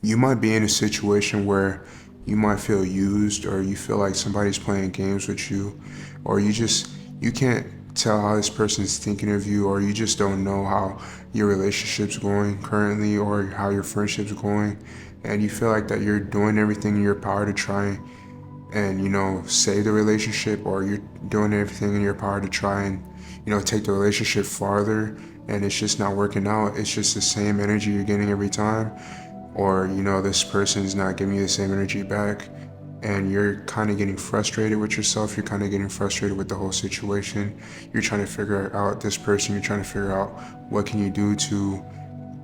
You might be in a situation where you might feel used, or you feel like somebody's playing games with you, or you can't tell how this person's thinking of you, or you just don't know how your relationship's going currently, or how your friendship's going, and you feel like that you're doing everything in your power to try and save the relationship, or you're doing everything in your power to try and take the relationship farther, and it's just not working out. It's just the same energy you're getting every time, or this person's not giving you the same energy back, and you're kind of getting frustrated with yourself. You're kind of getting frustrated with the whole situation. You're trying to figure out this person. You're trying to figure out what can you do to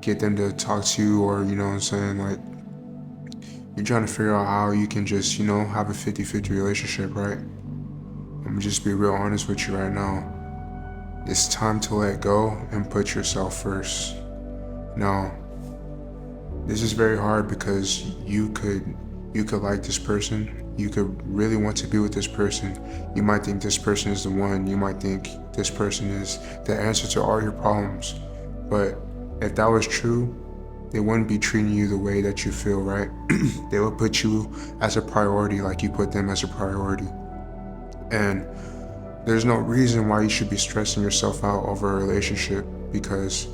get them to talk to you, or what I'm saying, like, you're trying to figure out how you can just have a 50-50 relationship, right? I'm gonna just be real honest with you right now. It's time to let go and put yourself first. Now, this is very hard because you could like this person. You could really want to be with this person. You might think this person is the one. You might think this person is the answer to all your problems. But if that was true, they wouldn't be treating you the way that you feel, right? They would put you as a priority, like you put them as a priority. And there's no reason why you should be stressing yourself out over a relationship, because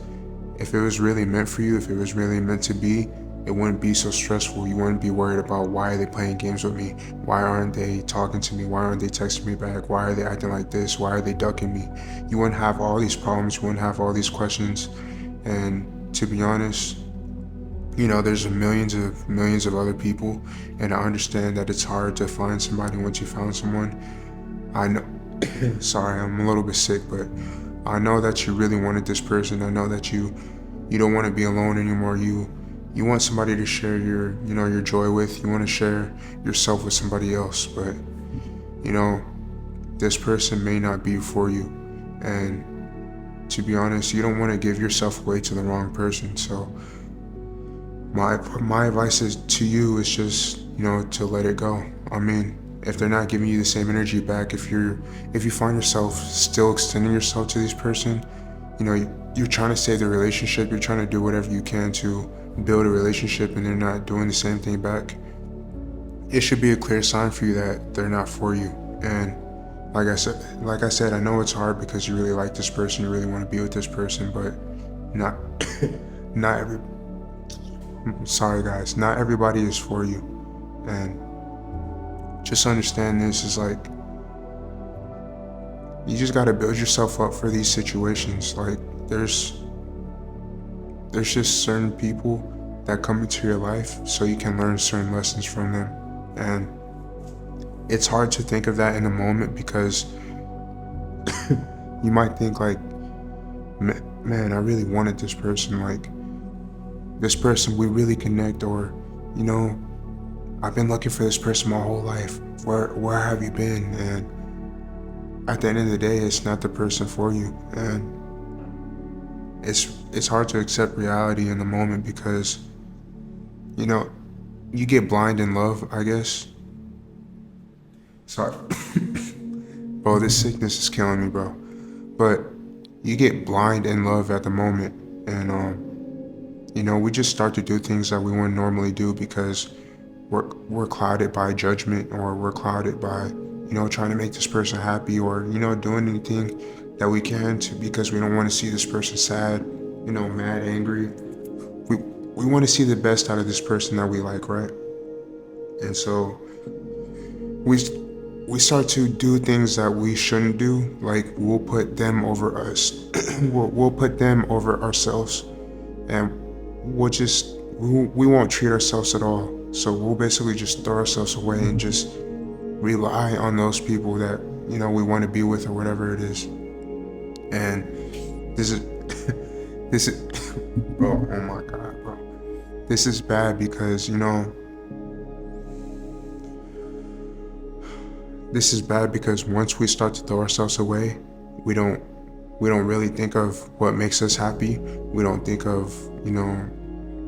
if it was really meant for you, if it was really meant to be, it wouldn't be so stressful. You wouldn't be worried about, why are they playing games with me? Why aren't they talking to me? Why aren't they texting me back? Why are they acting like this? Why are they ducking me? You wouldn't have all these problems. You wouldn't have all these questions. And to be honest, there's millions of other people, and I understand that it's hard to find somebody once you found someone. I know, sorry, I'm a little bit sick, but I know that you really wanted this person. I know that you don't want to be alone anymore. You want somebody to share your joy with. You want to share yourself with somebody else, but you know, this person may not be for you. And to be honest, you don't want to give yourself away to the wrong person. So my advice is to you is just, to let it go. I mean, if they're not giving you the same energy back, if you find yourself still extending yourself to this person, you're trying to save the relationship, you're trying to do whatever you can to build a relationship, and they're not doing the same thing back, it should be a clear sign for you that they're not for you. And like I said, I know it's hard because you really like this person, you really want to be with this person, but not not every sorry guys, not everybody is for you. And just understand this is like, you just got to build yourself up for these situations. Like, there's just certain people that come into your life so you can learn certain lessons from them. And it's hard to think of that in the moment, because you might think like, man, I really wanted this person, like this person, we really connect, or I've been looking for this person my whole life. Where have you been? And at the end of the day, it's not the person for you. And it's hard to accept reality in the moment, because you get blind in love, I guess. Sorry. Bro, this sickness is killing me, bro. But you get blind in love at the moment, and we just start to do things that we wouldn't normally do, because we're clouded by judgment, or we're clouded by trying to make this person happy, or doing anything that we can to, because we don't want to see this person sad, mad, angry. We want to see the best out of this person that we like, right? And so we start to do things that we shouldn't do. Like, we'll put them over us. we'll put them over ourselves, and we won't treat ourselves at all. So we'll basically just throw ourselves away and just rely on those people that we want to be with, or whatever it is. And this is this is bro, oh my god, bro, this is bad, because this is bad because once we start to throw ourselves away, we don't really think of what makes us happy. We don't think of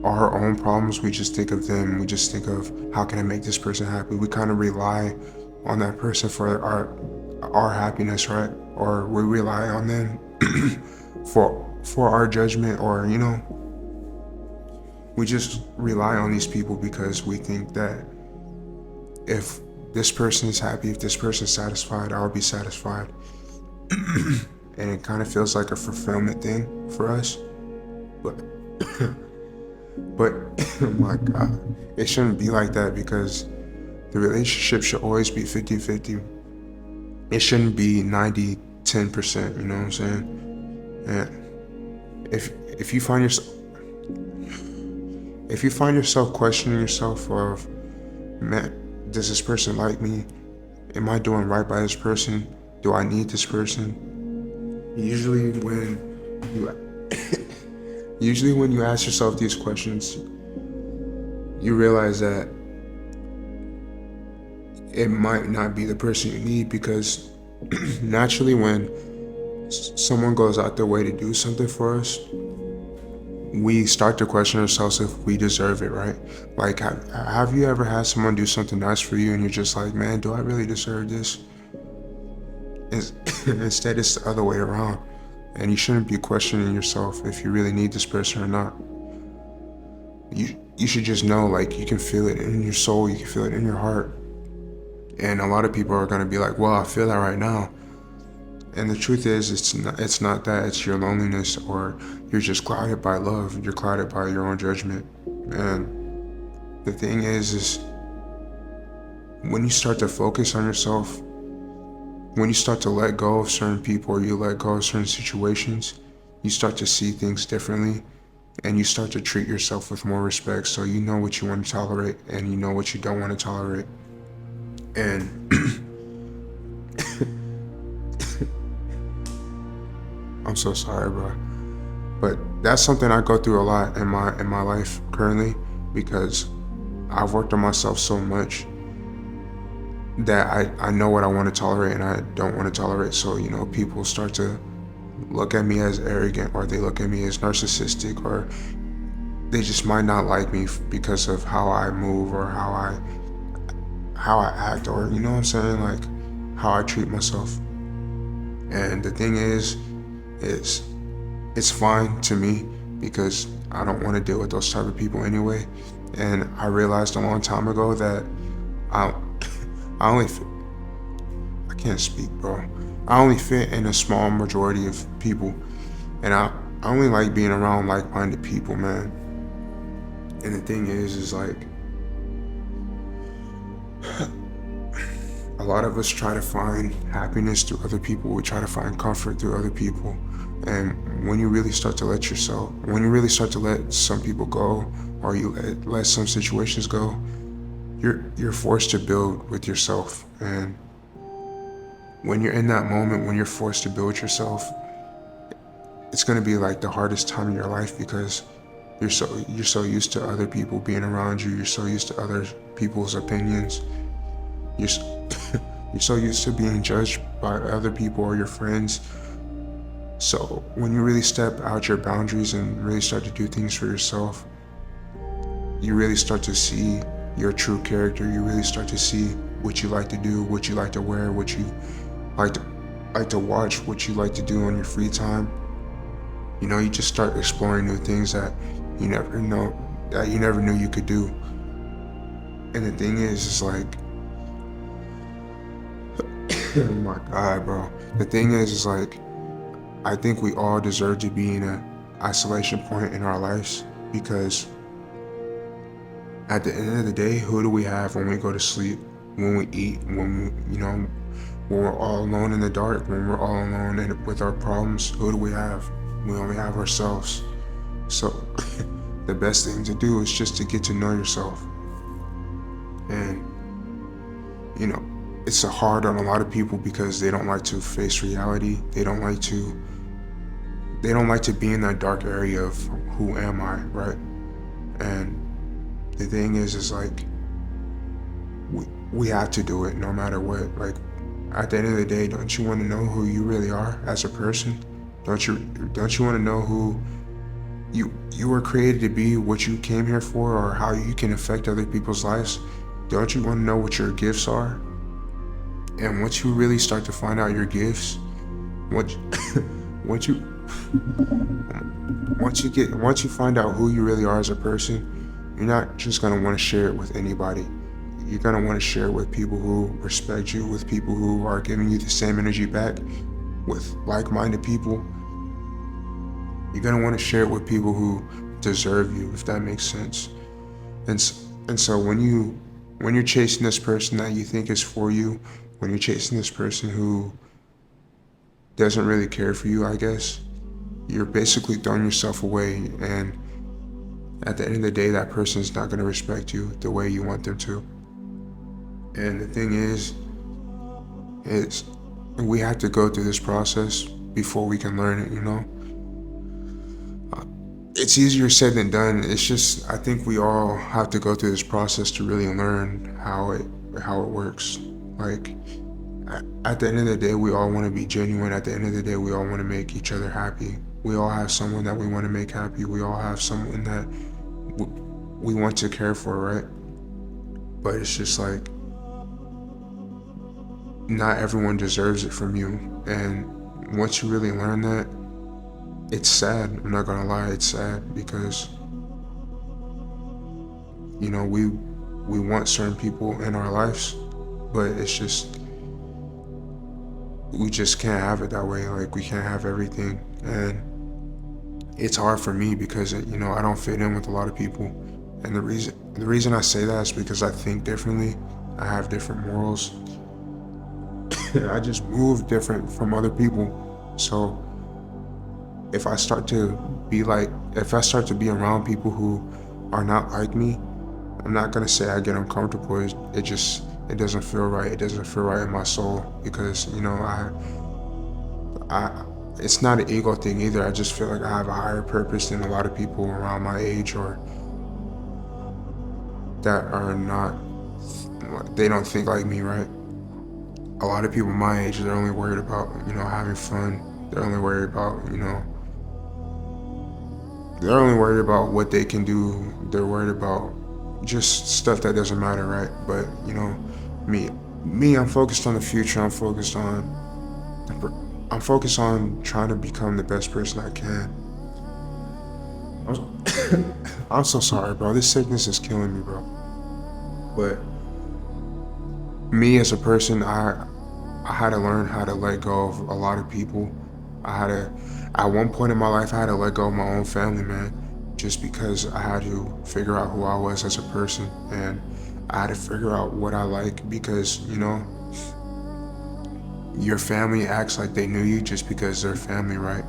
our own problems. We just think of them. We just think of, how can I make this person happy? We kind of rely on that person for our happiness, right? Or we rely on them for our judgment, or we just rely on these people because we think that if this person is happy, if this person is satisfied, I'll be satisfied. And it kind of feels like a fulfillment thing for us. But, but oh my God, it shouldn't be like that, because the relationship should always be 50-50. It shouldn't be 90-10%, you know what I'm saying? And if you find yourself questioning yourself of, man, does this person like me? Am I doing right by this person? Do I need this person? Usually when you ask yourself these questions, you realize that it might not be the person you need, because naturally when someone goes out their way to do something for us, we start to question ourselves if we deserve it, right? Like, have you ever had someone do something nice for you and you're just like, man, do I really deserve this? Instead, it's the other way around. And you shouldn't be questioning yourself if you really need this person or not. You should just know, like, you can feel it in your soul, you can feel it in your heart. And a lot of people are gonna be like, well, I feel that right now. And the truth is, it's not that, it's your loneliness, or you're just clouded by love, you're clouded by your own judgment. And the thing is when you start to focus on yourself, when you start to let go of certain people, or you let go of certain situations, you start to see things differently, and you start to treat yourself with more respect. So you know what you want to tolerate, and you know what you don't want to tolerate. And I'm so sorry, bro. But that's something I go through a lot in my life currently, because I've worked on myself so much that I know what I want to tolerate and I don't want to tolerate. So, you know, people start to look at me as arrogant, or they look at me as narcissistic, or they just might not like me because of how I move, or how I act, or, you know what I'm saying, like, how I treat myself. And the thing is it's fine to me, because I don't want to deal with those type of people anyway. And I realized a long time ago that I can't speak, bro. I only fit in a small majority of people, and I only like being around like-minded people, man. And the thing is like, a lot of us try to find happiness through other people. We try to find comfort through other people. And when you really start to let some people go, or you let some situations go, you're forced to build with yourself. And when you're in that moment, when you're forced to build yourself, it's gonna be like the hardest time in your life, because you're so used to other people being around you. You're so used to other people's opinions. You're so used to being judged by other people or your friends. So when you really step out your boundaries and really start to do things for yourself, you really start to see your true character. You really start to see what you like to do, what you like to wear, what you like to watch, what you like to do on your free time. You know, you just start exploring new things that you never knew you could do. And the thing is like, oh my God, bro. The thing is like, I think we all deserve to be in an isolation point in our lives, because at the end of the day, who do we have when we go to sleep, when we eat, when we're all alone in the dark, when we're all alone and with our problems? Who do we have? We only have ourselves. So the best thing to do is just to get to know yourself. And, you know, it's hard on a lot of people because they don't like to face reality. They don't like to be in that dark area of who am I, right? And the thing is like, we have to do it no matter what. Like, at the end of the day, don't you want to know who you really are as a person? Don't you want to know who you were created to be, what you came here for, or how you can affect other people's lives? Don't you want to know what your gifts are? And once you really start to find out your gifts, once you Once you find out who you really are as a person, you're not just gonna want to share it with anybody. You're gonna want to share it with people who respect you, with people who are giving you the same energy back, with like-minded people. You're gonna want to share it with people who deserve you, if that makes sense. And so when you're chasing this person that you think is for you, when you're chasing this person who doesn't really care for you, I guess, you're basically throwing yourself away. And at the end of the day, that person's not gonna respect you the way you want them to. And the thing is we have to go through this process before we can learn it, you know? It's easier said than done. It's just, I think we all have to go through this process to really learn how it works. Like, at the end of the day, we all want to be genuine. At the end of the day, we all want to make each other happy. We all have someone that we want to make happy. We all have someone that we want to care for, right? But it's just like, not everyone deserves it from you. And once you really learn that, it's sad. I'm not gonna lie, it's sad because, you know, we want certain people in our lives, but it's just, we just can't have it that way. Like, we can't have everything. And it's hard for me because, you know, I don't fit in with a lot of people. And the reason I say that is because I think differently. I have different morals. I just move different from other people. So if I start to be around people who are not like me, I'm not gonna say I get uncomfortable. It doesn't feel right. It doesn't feel right in my soul because, you know, I it's not an ego thing either. I just feel like I have a higher purpose than a lot of people around my age, or that are not, they don't think like me, right? A lot of people my age, they're only worried about, you know, having fun. They're only worried about, you know, they're only worried about what they can do. They're worried about just stuff that doesn't matter, right? But, you know, me, I'm focused on the future. I'm focused on trying to become the best person I can. I'm so sorry, bro. This sickness is killing me, bro. But me as a person, I had to learn how to let go of a lot of people. At one point in my life, I had to let go of my own family, man, just because I had to figure out who I was as a person, and I had to figure out what I like because, you know, your family acts like they knew you just because they're family, right?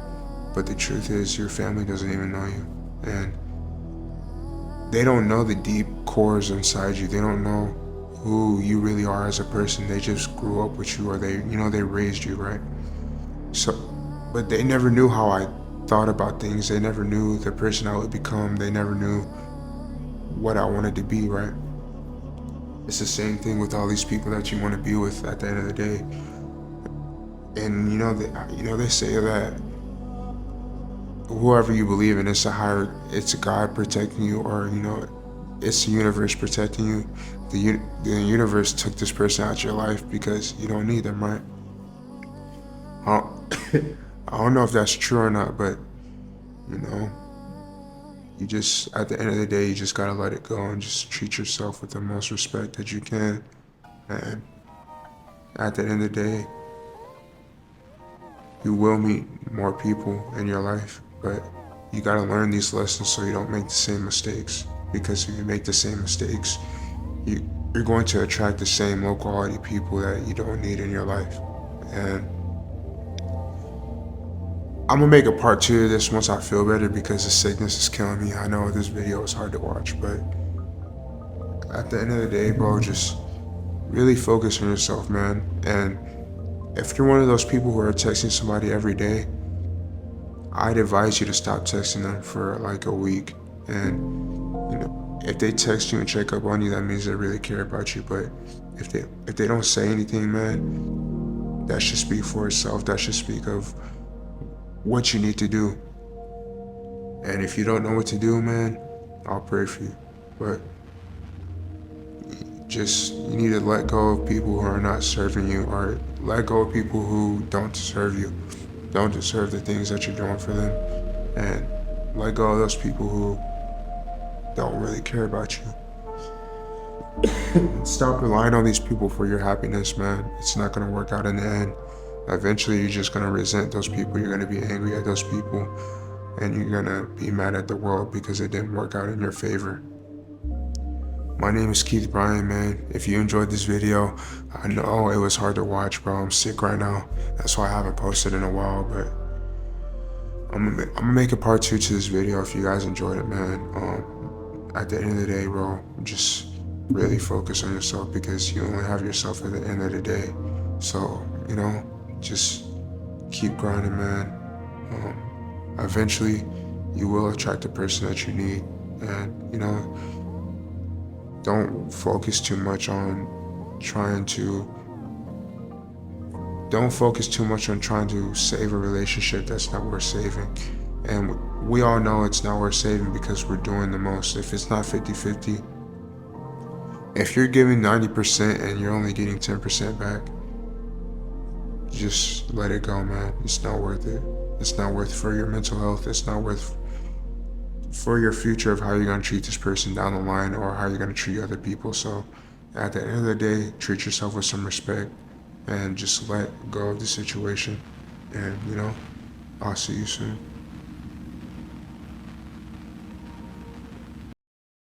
But the truth is, your family doesn't even know you, and they don't know the deep cores inside you. They don't know who you really are as a person. They just grew up with you, or they raised you, right? So, but they never knew how I thought about things. They never knew the person I would become. They never knew what I wanted to be, right? It's the same thing with all these people that you want to be with at the end of the day. And they say that whoever you believe in, it's a God protecting you, or, you know, it's the universe protecting you. The universe took this person out of your life because you don't need them, right? I don't, I don't know if that's true or not, but, you know, you just, at the end of the day, you just gotta let it go and just treat yourself with the most respect that you can. And at the end of the day, you will meet more people in your life, but you gotta learn these lessons so you don't make the same mistakes. Because if you make the same mistakes, you're going to attract the same low quality people that you don't need in your life. And I'm gonna make a part 2 of this once I feel better because the sickness is killing me. I know this video is hard to watch, but at the end of the day, bro, just really focus on yourself, man. And if you're one of those people who are texting somebody every day, I'd advise you to stop texting them for like a week. And, you know, if they text you and check up on you, that means they really care about you. But if they don't say anything, man, that should speak for itself. That should speak of what you need to do. And if you don't know what to do, man, I'll pray for you. But you need to let go of people who are not serving you, or let go of people who don't serve you. don't deserve the things that you're doing for them, and let go of those people who don't really care about you. Stop relying on these people for your happiness, man. It's not gonna work out in the end. Eventually, you're just gonna resent those people. You're gonna be angry at those people, and you're gonna be mad at the world because it didn't work out in your favor. My name is Keith Bryan, man. If you enjoyed this video, I know it was hard to watch, bro. I'm sick right now. That's why I haven't posted in a while, but I'm gonna make a part 2 to this video if you guys enjoyed it, man. At the end of the day, bro, just really focus on yourself because you only have yourself at the end of the day. So, just keep grinding, man. Eventually, you will attract the person that you need, and don't focus too much on trying to save a relationship that's not worth saving. And we all know it's not worth saving because we're doing the most. If it's not 50-50, if you're giving 90% and you're only getting 10% back, just let it go, man. It's not worth it. It's not worth it for your mental health. It's not worth for your future of how you're going to treat this person down the line or how you're going to treat other people. So at the end of the day, treat yourself with some respect and just let go of the situation. And I'll see you soon.